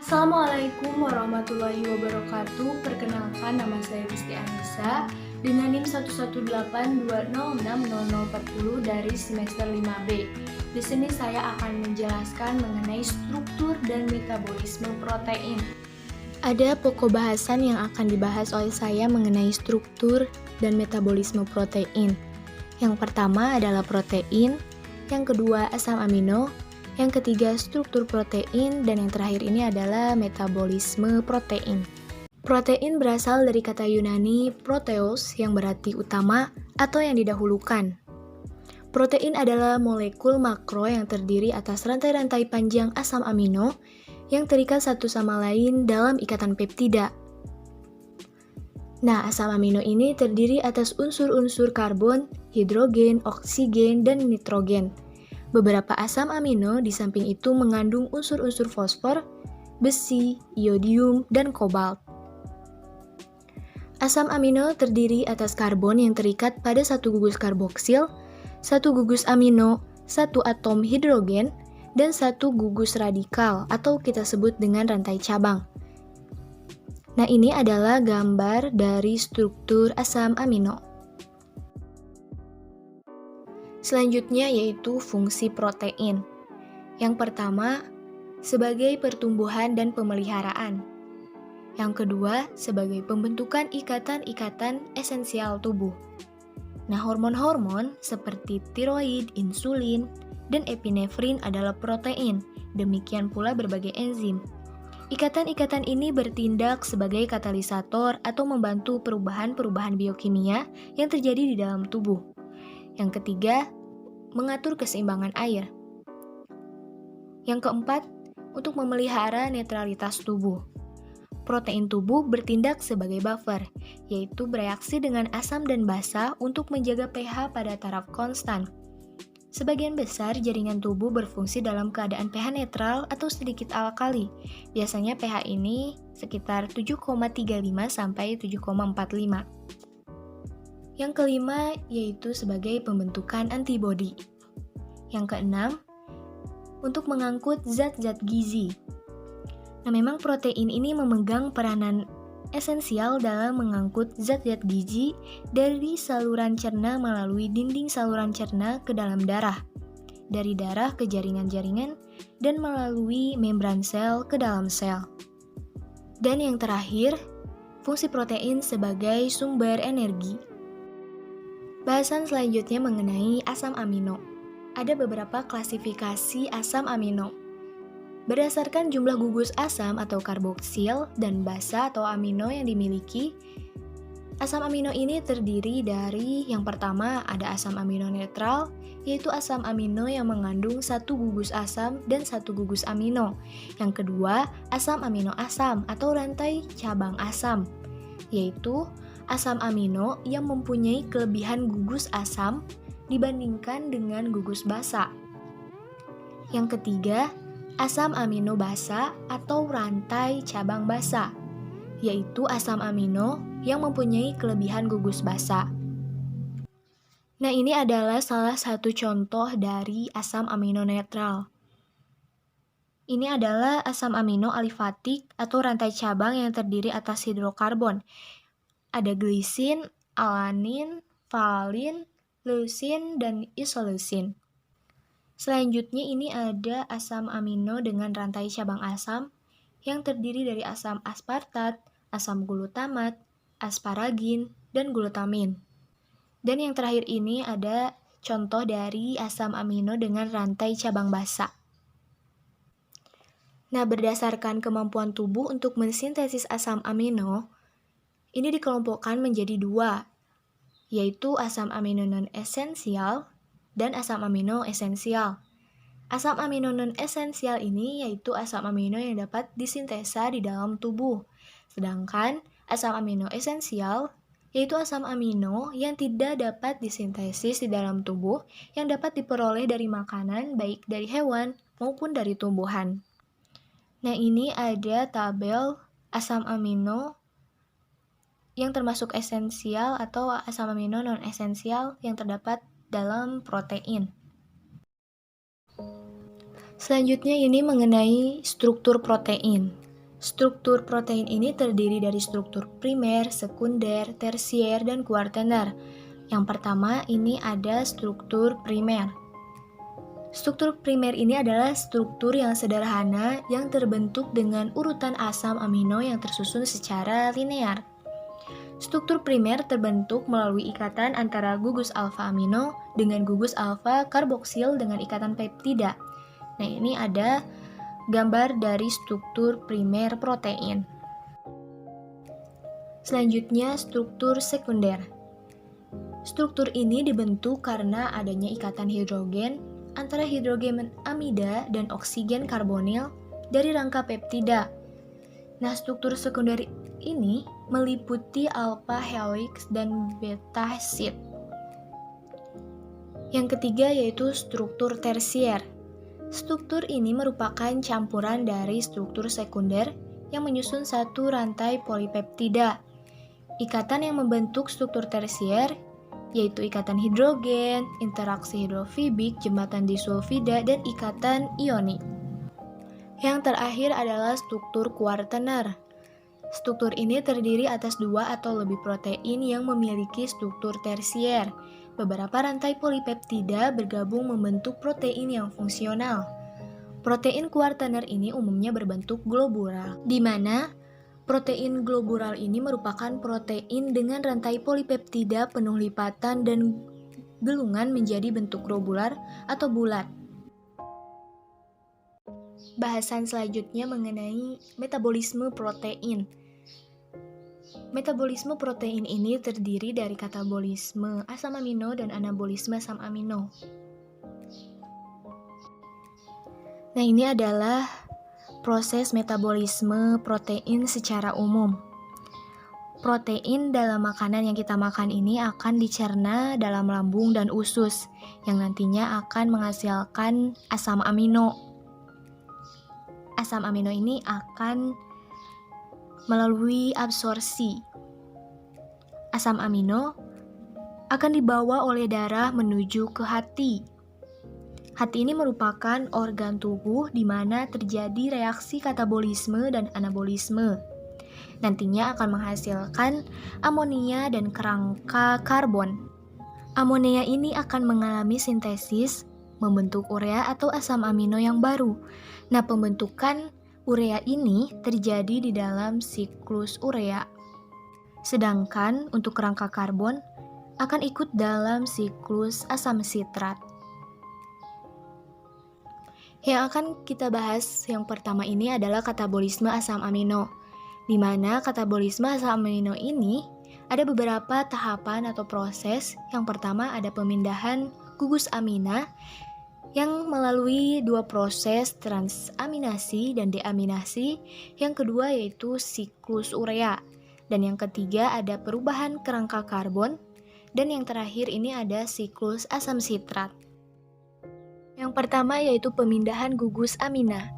Assalamualaikum warahmatullahi wabarakatuh. Perkenalkan, nama saya Rizky Anissa dengan NIM 11820600040 dari semester 5B. Di sini saya akan menjelaskan mengenai struktur dan metabolisme protein. Ada pokok bahasan yang akan dibahas oleh saya mengenai struktur dan metabolisme protein. Yang pertama adalah protein, yang kedua asam amino, yang ketiga struktur protein, dan yang terakhir ini adalah metabolisme protein. Protein berasal dari kata Yunani proteos yang berarti utama atau yang didahulukan. Protein adalah molekul makro yang terdiri atas rantai-rantai panjang asam amino yang terikat satu sama lain dalam ikatan peptida. Nah, asam amino ini terdiri atas unsur-unsur karbon, hidrogen, oksigen, dan nitrogen. Beberapa asam amino di samping itu mengandung unsur-unsur fosfor, besi, iodium, dan kobalt. Asam amino terdiri atas karbon yang terikat pada satu gugus karboksil, satu gugus amino, satu atom hidrogen, dan satu gugus radikal atau kita sebut dengan rantai cabang. Nah, ini adalah gambar dari struktur asam amino. Selanjutnya yaitu fungsi protein. Yang pertama, sebagai pertumbuhan dan pemeliharaan. Yang kedua, sebagai pembentukan ikatan-ikatan esensial tubuh. Nah, hormon-hormon seperti tiroid, insulin, dan epinefrin adalah protein. Demikian pula berbagai enzim. Ikatan-ikatan ini bertindak sebagai katalisator atau membantu perubahan-perubahan biokimia yang terjadi di dalam tubuh. Yang ketiga, mengatur keseimbangan air. Yang keempat, untuk memelihara netralitas tubuh. Protein tubuh bertindak sebagai buffer, yaitu bereaksi dengan asam dan basa untuk menjaga pH pada taraf konstan. Sebagian besar jaringan tubuh berfungsi dalam keadaan pH netral atau sedikit alkali. Biasanya pH ini sekitar 7,35 sampai 7,45. Yang kelima yaitu sebagai pembentukan antibodi. Yang keenam, untuk mengangkut zat-zat gizi. Nah, memang protein ini memegang peranan esensial dalam mengangkut zat-zat gizi dari saluran cerna melalui dinding saluran cerna ke dalam darah, dari darah ke jaringan-jaringan, dan melalui membran sel ke dalam sel. Dan yang terakhir, fungsi protein sebagai sumber energi. Bahasan selanjutnya mengenai asam amino. Ada beberapa klasifikasi asam amino. Berdasarkan jumlah gugus asam atau karboksil dan basa atau amino yang dimiliki, asam amino ini terdiri dari yang pertama ada asam amino netral, yaitu asam amino yang mengandung satu gugus asam dan satu gugus amino. Yang kedua, asam amino asam atau rantai cabang asam, yaitu asam amino yang mempunyai kelebihan gugus asam dibandingkan dengan gugus basa. Yang ketiga, asam amino basa atau rantai cabang basa, yaitu asam amino yang mempunyai kelebihan gugus basa. Nah, ini adalah salah satu contoh dari asam amino netral. Ini adalah asam amino alifatik atau rantai cabang yang terdiri atas hidrokarbon. Ada glisin, alanin, valin, leusin, dan isoleusin. Selanjutnya ini ada asam amino dengan rantai cabang asam yang terdiri dari asam aspartat, asam glutamat, asparagin, dan glutamin. Dan yang terakhir ini ada contoh dari asam amino dengan rantai cabang basa. Nah, berdasarkan kemampuan tubuh untuk mensintesis asam amino, ini dikelompokkan menjadi dua, yaitu asam amino non-esensial dan asam amino esensial. Asam amino non-esensial ini yaitu asam amino yang dapat disintesa di dalam tubuh. Sedangkan asam amino esensial yaitu asam amino yang tidak dapat disintesis di dalam tubuh yang dapat diperoleh dari makanan baik dari hewan maupun dari tumbuhan. Nah, ini ada tabel asam amino yang termasuk esensial atau asam amino non-esensial yang terdapat dalam protein. Selanjutnya ini mengenai struktur protein. Struktur protein ini terdiri dari struktur primer, sekunder, tersier, dan kuartener. Yang pertama ini ada struktur primer. Struktur primer ini adalah struktur yang sederhana yang terbentuk dengan urutan asam amino yang tersusun secara linear. Struktur primer terbentuk melalui ikatan antara gugus alfa amino dengan gugus alfa karboksil dengan ikatan peptida. Nah, ini ada gambar dari struktur primer protein. Selanjutnya, struktur sekunder. Struktur ini dibentuk karena adanya ikatan hidrogen antara hidrogen amida dan oksigen karbonil dari rangka peptida. Nah, struktur sekunder ini meliputi alpha helix dan beta sheet. Yang ketiga yaitu struktur tersier. Struktur ini merupakan campuran dari struktur sekunder yang menyusun satu rantai polipeptida. Ikatan yang membentuk struktur tersier yaitu ikatan hidrogen, interaksi hidrofibik, jembatan disulfida, dan ikatan ionik. Yang terakhir adalah struktur kuartener. Struktur ini terdiri atas dua atau lebih protein yang memiliki struktur tersier. Beberapa rantai polipeptida bergabung membentuk protein yang fungsional. Protein kuartener ini umumnya berbentuk globular, di mana protein globular ini merupakan protein dengan rantai polipeptida penuh lipatan dan gelungan menjadi bentuk globular atau bulat. Bahasan selanjutnya mengenai metabolisme protein. Metabolisme protein ini terdiri dari katabolisme asam amino dan anabolisme asam amino. Nah, ini adalah proses metabolisme protein secara umum. Protein dalam makanan yang kita makan ini akan dicerna dalam lambung dan usus, yang nantinya akan menghasilkan asam amino. Asam amino ini akan melalui absorpsi. Asam amino akan dibawa oleh darah menuju ke hati. Hati ini merupakan organ tubuh di mana terjadi reaksi katabolisme dan anabolisme. Nantinya akan menghasilkan amonia dan kerangka karbon. Amonia ini akan mengalami sintesis, membentuk urea atau asam amino yang baru. Nah, pembentukan urea ini terjadi di dalam siklus urea. Sedangkan untuk kerangka karbon akan ikut dalam siklus asam sitrat. Yang akan kita bahas yang pertama ini adalah katabolisme asam amino, di mana katabolisme asam amino ini ada beberapa tahapan atau proses. Yang pertama ada pemindahan gugus amina yang melalui dua proses transaminasi dan deaminasi. Yang kedua yaitu siklus urea. Dan yang ketiga ada perubahan kerangka karbon. Dan yang terakhir ini ada siklus asam sitrat. Yang pertama yaitu pemindahan gugus amina.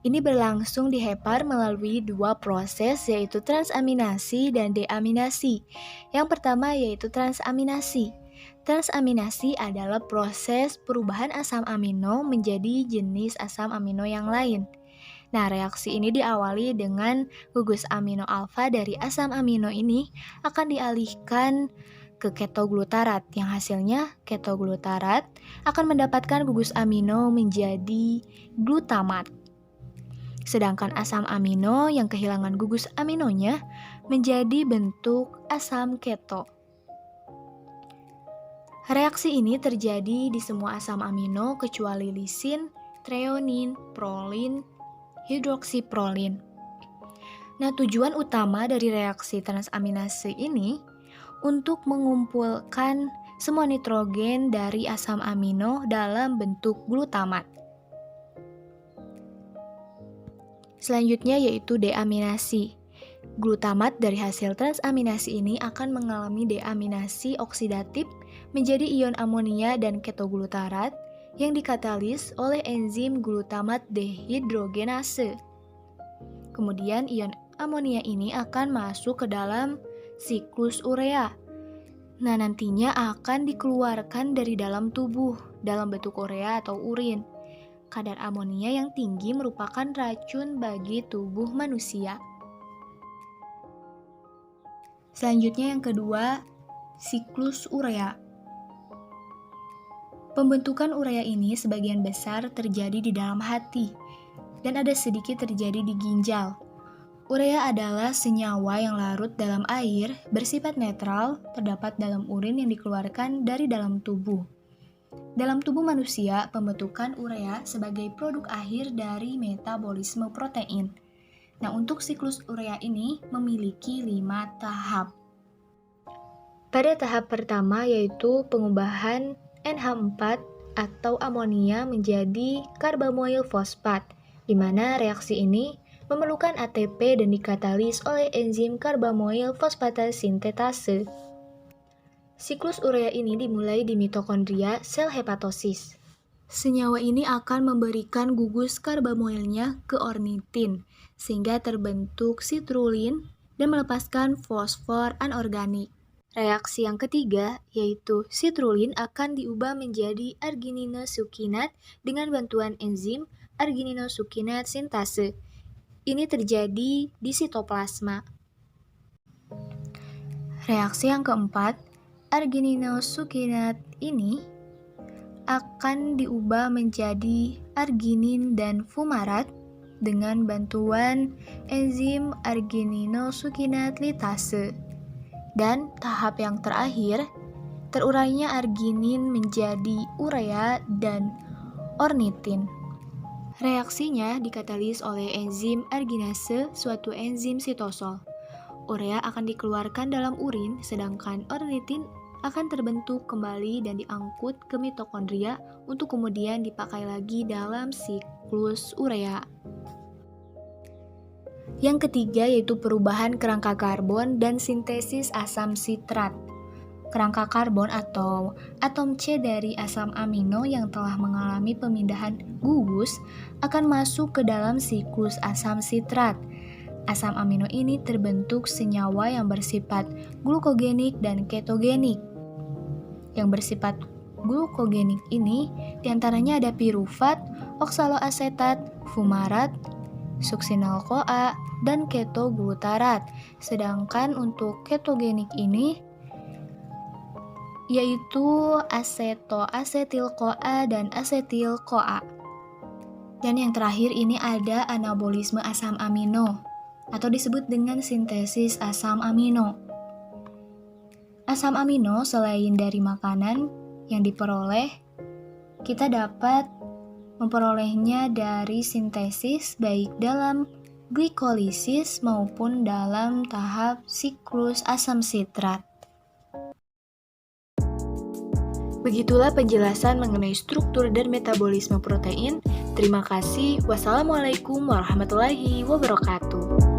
Ini berlangsung di hepar melalui dua proses yaitu transaminasi dan deaminasi. Yang pertama yaitu transaminasi. Transaminasi adalah proses perubahan asam amino menjadi jenis asam amino yang lain. Nah, reaksi ini diawali dengan gugus amino alfa dari asam amino ini akan dialihkan ke ketoglutarat, yang hasilnya ketoglutarat akan mendapatkan gugus amino menjadi glutamat. Sedangkan asam amino yang kehilangan gugus aminonya menjadi bentuk asam keto. Reaksi ini terjadi di semua asam amino kecuali lisin, treonin, prolin, hidroksiprolin. Nah, tujuan utama dari reaksi transaminase ini untuk mengumpulkan semua nitrogen dari asam amino dalam bentuk glutamat. Selanjutnya yaitu deaminasi. Glutamat dari hasil transaminasi ini akan mengalami deaminasi oksidatif menjadi ion amonia dan ketoglutarat yang dikatalis oleh enzim glutamat dehidrogenase. Kemudian ion amonia ini akan masuk ke dalam siklus urea. Nah, nantinya akan dikeluarkan dari dalam tubuh dalam bentuk urea atau urin. kadar amonia yang tinggi merupakan racun bagi tubuh manusia. Selanjutnya yang kedua, siklus urea. Pembentukan urea ini sebagian besar terjadi di dalam hati dan ada sedikit terjadi di ginjal. Urea adalah senyawa yang larut dalam air, bersifat netral, terdapat dalam urin yang dikeluarkan dari dalam tubuh. Dalam tubuh manusia, pembentukan urea sebagai produk akhir dari metabolisme protein. Nah, untuk siklus urea ini memiliki 5 tahap. Pada tahap pertama yaitu pengubahan NH4 atau amonia menjadi karbamoil fosfat, di mana reaksi ini memerlukan ATP dan dikatalis oleh enzim karbamoil fosfatase sintetase. Siklus urea ini dimulai di mitokondria sel hepatosis. Senyawa ini akan memberikan gugus karbamoilnya ke ornitin, sehingga terbentuk sitrulin dan melepaskan fosfor anorganik. Reaksi yang ketiga, yaitu sitrulin akan diubah menjadi argininosukinat dengan bantuan enzim argininosukinat sintase. Ini terjadi di sitoplasma. Reaksi yang keempat, argininosukinat ini akan diubah menjadi arginin dan fumarat dengan bantuan enzim argininosukinat litase. Dan tahap yang terakhir, terurainya arginin menjadi urea dan ornitin. Reaksinya dikatalis oleh enzim arginase, suatu enzim sitosol. Urea akan dikeluarkan dalam urin, sedangkan ornitin akan terbentuk kembali dan diangkut ke mitokondria untuk kemudian dipakai lagi dalam siklus urea. Yang ketiga yaitu perubahan kerangka karbon dan sintesis asam sitrat. Kerangka karbon atau atom C dari asam amino yang telah mengalami pemindahan gugus akan masuk ke dalam siklus asam sitrat. Asam amino ini terbentuk senyawa yang bersifat glukogenik dan ketogenik. Yang bersifat glukogenik ini diantaranya ada pirufat, oksaloasetat, fumarat, suksinil-CoA, dan ketoglutarat. Sedangkan untuk ketogenik ini yaitu asetoasetil-CoA dan asetil-CoA. Dan yang terakhir ini ada anabolisme asam amino atau disebut dengan sintesis asam amino. Asam amino selain dari makanan yang diperoleh, kita dapat memperolehnya dari sintesis baik dalam glikolisis maupun dalam tahap siklus asam sitrat. Begitulah penjelasan mengenai struktur dan metabolisme protein. Terima kasih. Wassalamualaikum warahmatullahi wabarakatuh.